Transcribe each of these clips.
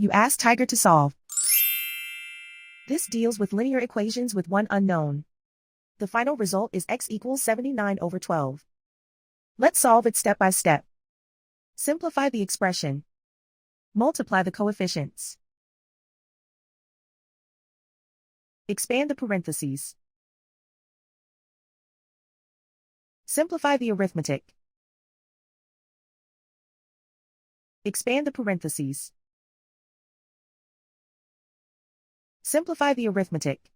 You ask Tiger to solve. This deals with linear equations with one unknown. The final result is x equals 79/12. Let's solve it step by step. Simplify the expression. Multiply the coefficients. Expand the parentheses. Simplify the arithmetic. Expand the parentheses. Simplify the arithmetic.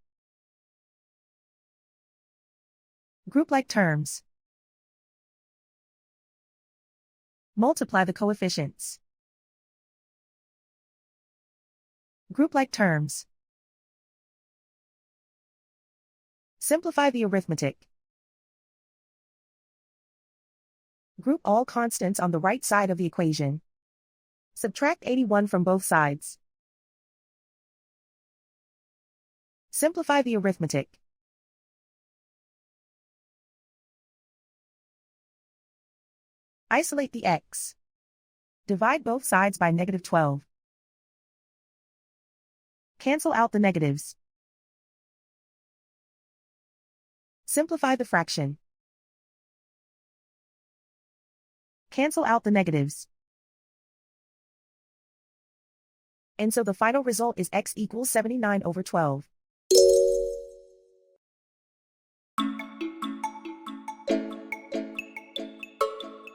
Group like terms. Multiply the coefficients. Group like terms. Simplify the arithmetic. Group all constants on the right side of the equation. Subtract 81 from both sides. Simplify the arithmetic. Isolate the x. Divide both sides by -12. Cancel out the negatives. Simplify the fraction. Cancel out the negatives. And so the final result is x equals 79/12.